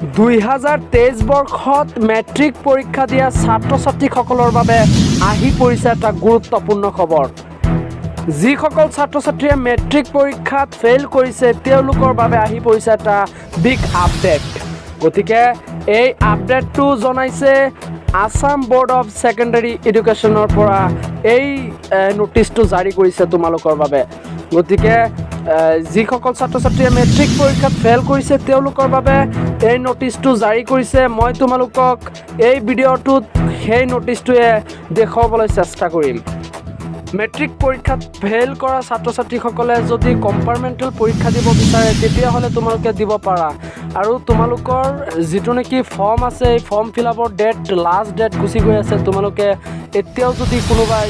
2023 বৰ্ষত মেট্ৰিক পৰীক্ষা দিয়া ছাত্ৰ ছাত্ৰীসকলৰ বাবে আহি পৰিছে এটা গুৰুত্বপূৰ্ণ খবৰ। যিসকল ছাত্ৰ ছাত্ৰীয়ে মেট্ৰিক পৰীক্ষাত ফেইল কৰিছে তেওঁলোকৰ বাবে আহি পৰিছে এটা বিগ আপডেট। গতিকে এই আপডেটটো জনাইছে আসাম বোৰ্ড অফ ছেকেণ্ডাৰী এডুকেশ্যনৰ পৰা এই নোটিছটো জাৰি কৰিছে তোমালোকৰ বাবে। গতিকে যিসকল ছাত্ৰ ছাত্ৰীয়ে মেট্ৰিক পৰীক্ষাত ফেইল কৰিছে তেওঁলোকৰ বাবে এই নোটিছটো জাৰি কৰিছে। মই তোমালোকক এই ভিডিঅ'টোত সেই নোটিছটোৱে দেখুৱাবলৈ চেষ্টা কৰিম। মেট্ৰিক পৰীক্ষাত ফেইল কৰা ছাত্ৰ ছাত্ৰীসকলে যদি কম্পাৰ্টমেণ্টেল পৰীক্ষা দিব বিচাৰে তেতিয়াহ'লে তোমালোকে দিব পাৰা। আৰু তোমালোকৰ যিটো নেকি ফৰ্ম আছে এই ফৰ্ম ফিল আপৰ লাষ্ট ডেট গুচি গৈ আছে। তোমালোকে এতিয়াও যদি কোনোবাই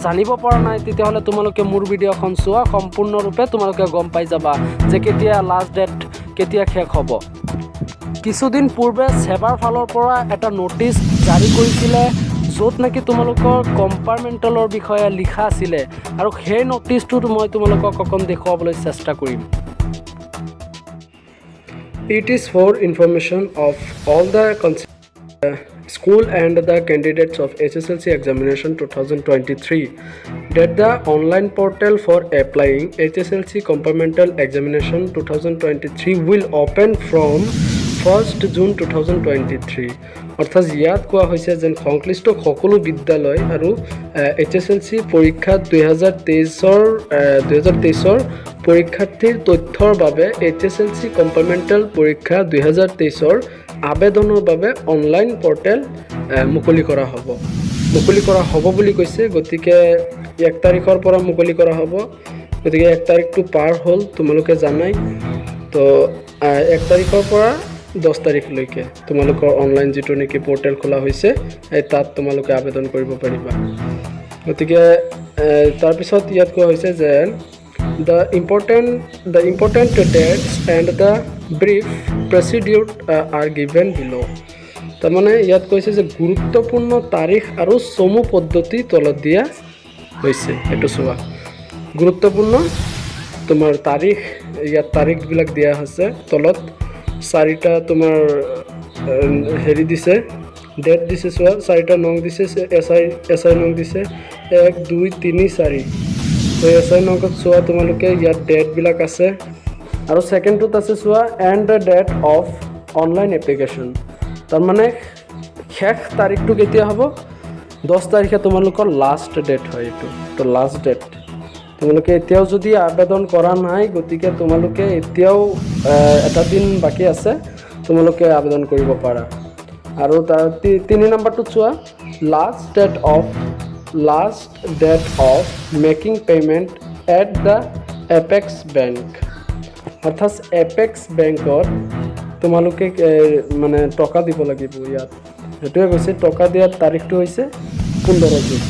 জানিব পৰা নাই তেতিয়াহ'লে তোমালোকে মোৰ ভিডিঅ'খন চোৱা, সম্পূৰ্ণৰূপে তোমালোকে গম পাই যাবা যে কেতিয়া লাষ্ট ডেট কেতিয়া শেষ হ'ব। কিছুদিন পূৰ্বে সেবাৰ ফালৰ পৰা এটা নোটিছ জাৰি কৰিছিলে য'ত নেকি তোমালোকৰ কম্পাৰ্টমেণ্টেলৰ বিষয়ে লিখা আছিলে, আৰু সেই নোটিছটো মই তোমালোকক অকণ দেখুৱাবলৈ চেষ্টা কৰিম। It is for information of all the school and the candidates of HSLC examination 2023 that the online portal for applying HSLC Compartmental examination 2023 will open from 1st June 2023। অৰ্থাৎ ইয়াত কোৱা হৈছে যে সংশ্লিষ্ট সকলো বিদ্যালয় আৰু HSLC পৰীক্ষা 2023ৰ পৰীক্ষাৰ্থীৰ তথ্যৰ বাবে HSLC কম্পাৰ্টমেণ্টেল পৰীক্ষা 2023ৰ আবেদনৰ বাবে অনলাইন পৰ্টেল মুকলি কৰা হ'ব বুলি কৈছে। গতিকে 1 তাৰিখৰ পৰা মুকলি কৰা হ'ব। গতিকে 1 তাৰিখটো পাৰ হ'ল তোমালোকে জানাই। তো 1 তাৰিখৰ পৰা 10 তাৰিখলৈকে তোমালোকৰ অনলাইন যিটো নেকি পৰ্টেল খোলা হৈছে তাত তোমালোকে আবেদন কৰিব পাৰিবা। গতিকে তাৰপিছত ইয়াত কোৱা হৈছে যে the important dates and the brief procedure are given below। তাৰমানে ইয়াত কৈছে যে গুৰুত্বপূৰ্ণ তাৰিখ আৰু চমু পদ্ধতি তলত দিয়া হৈছে। এইটো চোৱা, গুৰুত্বপূৰ্ণ তোমাৰ তাৰিখ, ইয়াত তাৰিখবিলাক দিয়া হৈছে তলত। 4টা তোমাৰ হেৰি দিছে, ডেট দিছে। চোৱা, 4টা নং দিছে, এছআই নং দিছে 1 2 3 4। তো এছআই নংত চোৱা তোমালোকে ইয়াত ডেটবিলাক আছে। আৰু ছেকেণ্ডটোত আছে চোৱা and the date of online application. তাৰমানে শেষ তাৰিখটো কেতিয়া হ'ব? 10 তাৰিখে তোমালোকৰ লাষ্ট ডেট হয়। এইটো তো লাষ্ট ডেট। তোমালোকে এতিয়াও যদি আবেদন কৰা নাই, গতিকে তোমালোকে এতিয়াও এটা দিন বাকী আছে, তোমালোকে আবেদন কৰিব পাৰা। আৰু তাৰ 3 নম্বৰটোত চোৱা last date of making payment at the apex bank. অৰ্থাৎ এপেক্স বেংকত তোমালোকে টকা দিব লাগিব। ইয়াত সেইটোৱে কৈছে টকা দিয়াৰ তাৰিখটো হৈছে 15 জুন।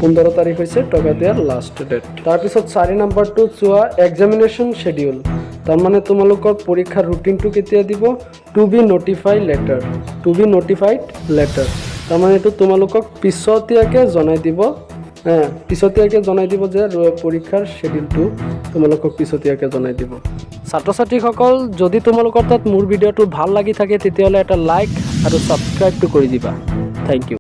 15 তাৰিখ হৈছে টকা দিয়াৰ লাষ্ট ডেট। তাৰপিছত 4 নম্বৰটো চোৱা এক্সামিনেশ্যন শ্বেডিউল। তাৰমানে তোমালোকৰ পৰীক্ষাৰ ৰুটিনটো কেতিয়া দিব? To be notified letter. তাৰমানে এইটো তোমালোকক পিছতীয়াকৈ জনাই দিব। জনাই দিব যে পৰীক্ষাৰ শ্বেডিউলটো তোমালোকক পিছতীয়াকৈ জনাই দিব। ছাত্ৰ ছাত্ৰীসকল, যদি তোমালোকৰ তাত মোৰ ভিডিঅ'টো ভাল লাগি থাকে তেতিয়াহ'লে এটা লাইক আৰু ছাবস্ক্ৰাইবটো কৰি দিবা। Thank U.